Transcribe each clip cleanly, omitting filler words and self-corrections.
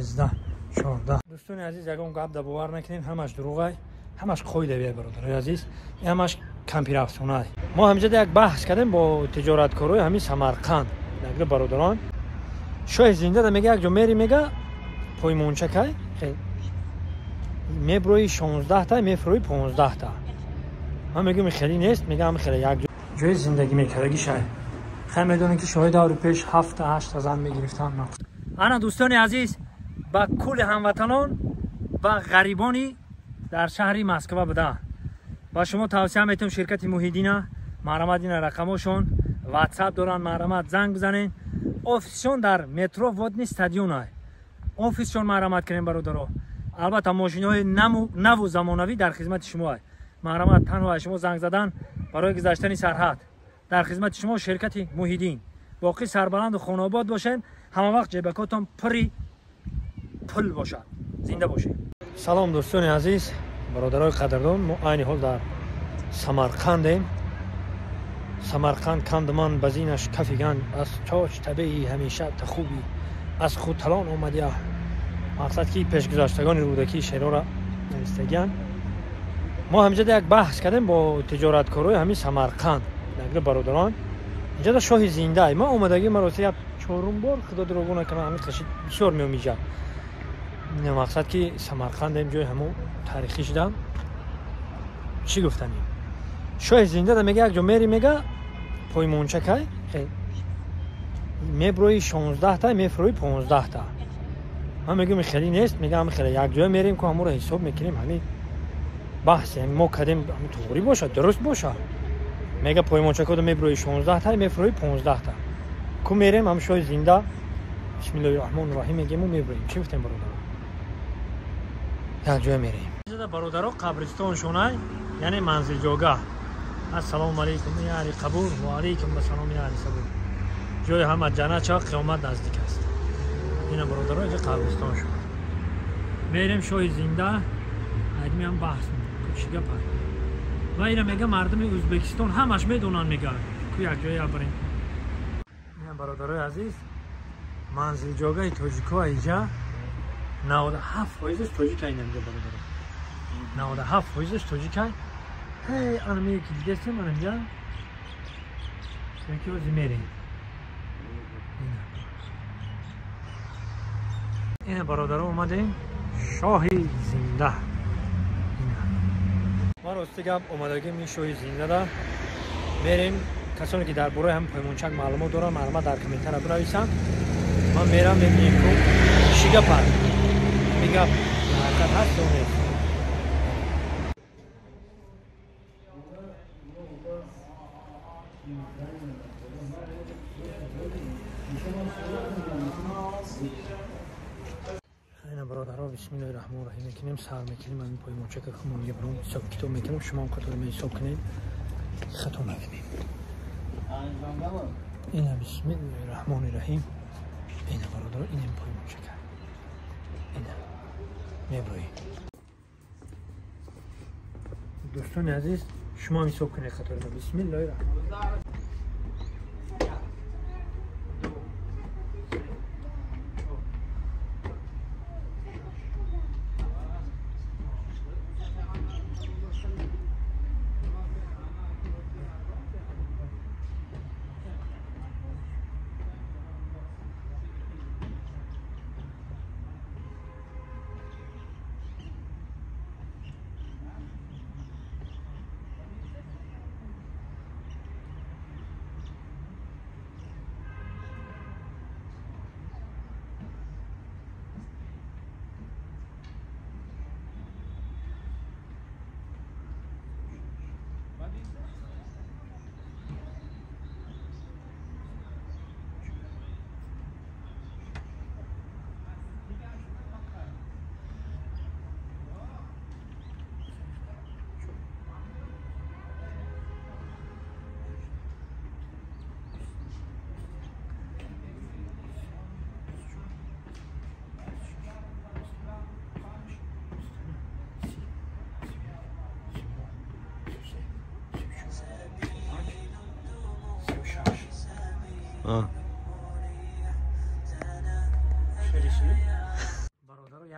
13 14 دوستان عزیز یگان گپ دا باور نکنین همش دروغه همش قویده بیا برادر عزیز همش کمپیرافسونه ما همینجا یک بحث کردیم با تجارتکارای همین سمرقند نگه برادران شاه زنده دا میگه یک جا میری میگه پایمونچه که میبروی 16 تا میفروی 15 تا من میگم خیلی نیست میگم خیلی یک جای زندگی میکردگی شاید خیلی میدونین که شاید دور پیش 7 تا 8 تا زن میگرفتن انا دوستان عزیز با کل هموطنان و غریبانی در شهر مسکو بوده با شما توصیه میتونم شرکت موحدین مرامت این رقمشون واتساپ دارن مرامت زنگ بزنین آفیسشون در مترو ودنی استادیون های آفیسشون مرامت کنین برادرها البته ماشین های نو و زمانوی در خدمت شما های مرامت تنها شما زنگ زدن برای گذشتن سرحد در خدمت شما شرکت موحدین باقی سربلند و خانواد باشین همه وقت جیبکاتون پری پل باشد زنده باشین سلام دوستان عزیز برادرای قدردان ما عین حال در سمرقندیم سمرقند کندمان بزینش کفیگن از چاچ طبیعی همیشه خوبی از خود تلان آمده مقصد که پیشگذشتگان رودکی شهر را نویستگیان ما همینجا یک بحث کردیم با تجارتکارای همین سمرقند نگه برادران اینجا در شاه زنده ما اومدگی مراسم چهارم بار خدا دروغ نکنه همین خشید بسیار میومیجه مقصد که سمرقند این جای همون تاریخی شدم چی گفتنی شاه زنده دا میگه یک جا میری میگه پایمونچه که میبروی 16 تا میفروی 15 تا من میگم خیلی نیست میگم خیلی یک جای میریم که همون رو حساب میکنیم همین بحث ما کردیم همین طوری باشه درست باشه میگه پایمونچه که میبروی 16 تا میفروی 15 تا کو میریم هم شاه زنده بسم الله الرحمن الرحیم میگیم و میبرویم چی گفتیم برادر یک جای میریم اینجا برادرها قبرستان شونه یعنی منزل جاگاه السلام علیکم یا علی قبور و علیکم السلام یا علی صبور جای همه جنت چا قیامت نزدیک است اینا برادرها اینجا قبرستان شونه میریم شاه زنده ادمی هم بحث میکنم گپ و اینا میگه مردم ازبکستان همش میدونن میگه که یک جای بریم اینا برادرای عزیز منزل جاگاه تاجیکا اینجا 97% تاجیک اینجا برادر 97% تاجیک هی انا میگه که دیگه من اینجا که از میریم این برادرها اومدیم شاه زنده ما راستی گپ اومدگی می شاه زنده دا میریم کسانی که در برای هم پیمونچک معلومات دارن معلومات در کامنتر بنویسن من میرم میبینیم که چی گپ میگم حرکت هست و نیست اینا برادرها بسم الله الرحمن الرحیم میکنیم سر میکنیم من پایمونچه که خمون یه برون حساب کتاب میکنیم شما هم قطور میحساب کنید خطا نکنیم اینا بسم الله الرحمن الرحیم اینا برادرها اینم پایمونچه که اینا میبروی دوستان عزیز شما هم حساب کنید خطور بسم الله الرحمن الرحیم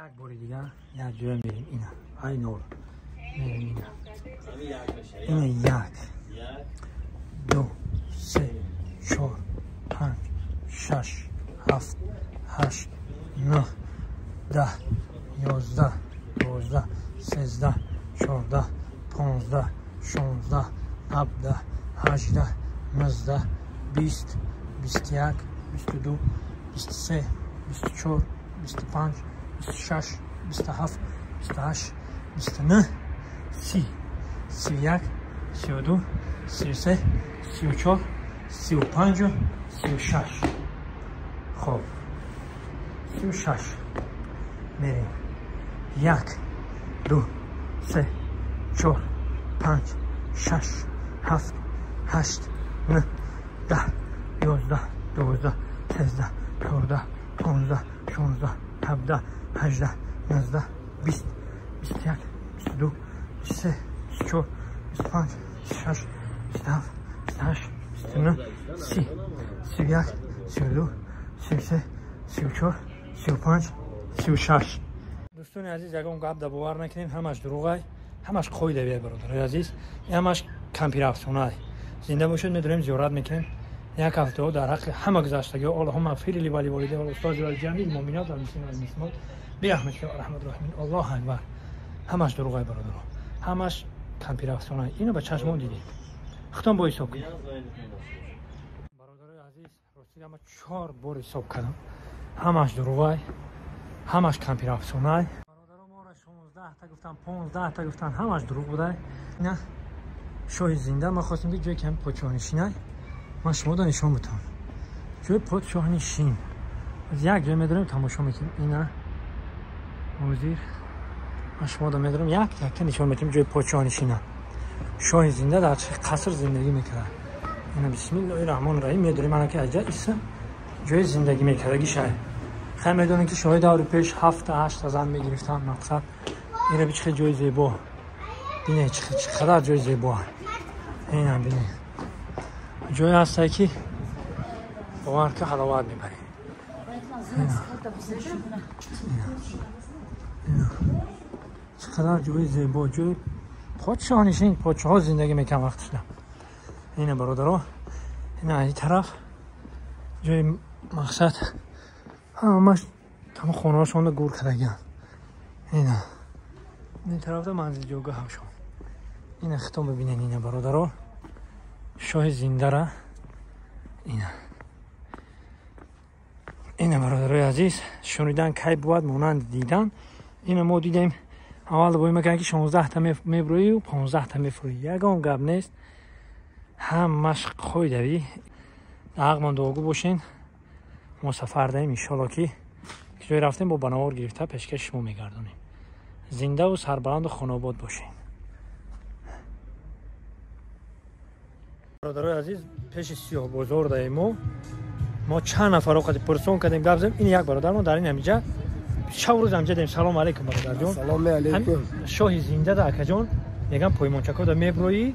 یک باری دیگه یک جوی میریم اینا های نور میریم اینا یک دو سه چهار پنج شش هفت هشت نه 10 11 12 13 14 15 16 17 18 19 20 21 22 23 24 25 26 27 28 29 30 31 32 33 34 35 36 خب 36 میریم 1 2 3 4 5 6 7 8 9 10 11 12 13 14 15 16 17 18 19 20 21 22 23 24 25 26 27 28 29 30 31 32 33 34 35 36 دوستان عزیز یگان گپ دا باور نکنین همش دروغه همش قویده بیای برادر عزیز همش کمپیر افسانه زنده باشید میدونیم زیارت میکنیم یک هفته در حق همه گذشتگی اللهم اغفر لی و لوالدی و الاستاذ و الجمیع المؤمنات و المسلمین و المسلمات برحمتک یا ارحم الراحمین الله اکبر همش دروغه برادر همش کمپیر افسانه اینو به چشمون دیدیم ختم با حساب کنیم برادر عزیز راستی ما 4 بار حساب کردم همش دروغه همش کمپیر افسانه برادر ما را 16 تا گفتن 15 تا گفتن همش دروغ بوده نه شاه زنده ما خواستیم که جای کم پادشاهنشینه ما شما دا نشان بتون جای پادشاهنشین از یک جای میداریم تماشا میکنیم اینا وزیر ما شما دا میداریم یک نشان میکنیم جای پادشاهنشینه شاه زنده در چه قصر زندگی میکرد اینا بسم الله الرحمن الرحیم میداریم انا که اجا ایسا جای زندگی میکردگی شاید خیلی میدونیم که شاید دور پیش 7 تا 8 تا زن میگرفتن مقصد اینا بیچ خیلی جای زیبا بینه چقدر جای زیبا اینا بینه جای هسته که باور که حلاوت میبری چقدر جای زیبا جای پادشاهنشین پادشاه ها زندگی میکن وقتش نه اینه برادرها اینه این طرف جای مقصد همش تمام خونه هاشون گور کردگن اینه این طرف ده منزل جوگه هاشون این اختام ببینین اینه برادرها شاه زنده را اینه برادرای عزیز شنیدن کی بود مانند دیدن اینه ما دیدیم اول باید میکنن که 16 تا میبروی و 15 تا میفروی یکان گپ نیست همش خوی دوی عقل داغو باشین ما سفر دهیم انشالله که جای رفتیم با بناور گرفته پیشکش شما میگردونیم زنده و سربلند و خانواباد باشین برادرای عزیز پیش سیاه بازار دهیم ما چند نفر وقت پرسون کردیم گپ زدیم این یک برادر ما در این همینجا شب روز همجا دیم سلام علیکم برادر جون سلام علیکم شاه زنده ده اکا جون میگم پایمانچکا ده میبروی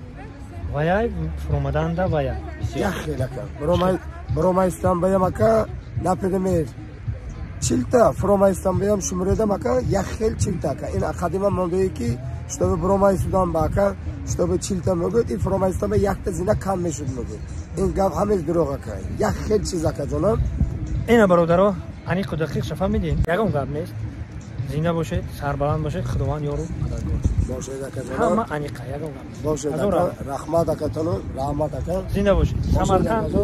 وای فرومدن ده وای یخی لکه برو ایستم بیم اکا نپیدمیر چیلتا فروم ایستم بیم شمریدم اکا یخیل چیلتا اکا این اقدیما موندوی که شتابه برو ایستم با اکا شتابه چیلتا میگوید این فروم ایستم یک تا زینه کم میشد میگوید این گپ همه دروغ اکا یخیل چیز اکا جونم اینه برادرها انیق دقیق شفا میدین یکم گپ نیست زنده باشه سربلند باشه خداوند یارو مددگار باشه اکا جونم همه انیقه یکم گپ باشه اکا رحمت اکا تنو رحمت اکا زنده باشه سمرقند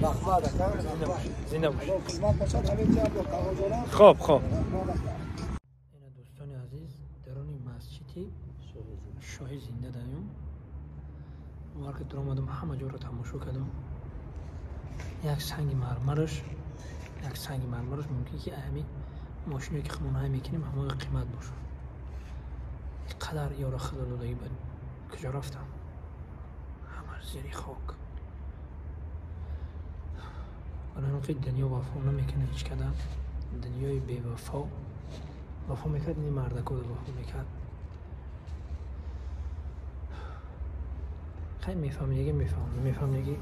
رحمت اکا زنده باشه خدمت باشد همه چی هم خوب این دوستان عزیز درون مسجدی شاهی زنده داریم وقتی در آمدم همه جا رو تماشا کردم یک سنگ مرمرش ممکن که اهمی ماشینی که خمونه های میکنیم همه قیمت باشه قدر یارو خدا دادایی بود کجا رفتم همه زیری خاک الان که دنیا وفا نمیکنه هیچ کدام دنیای بی وفا میکرد این مردکو وفا میکرد خیلی میفهم یکی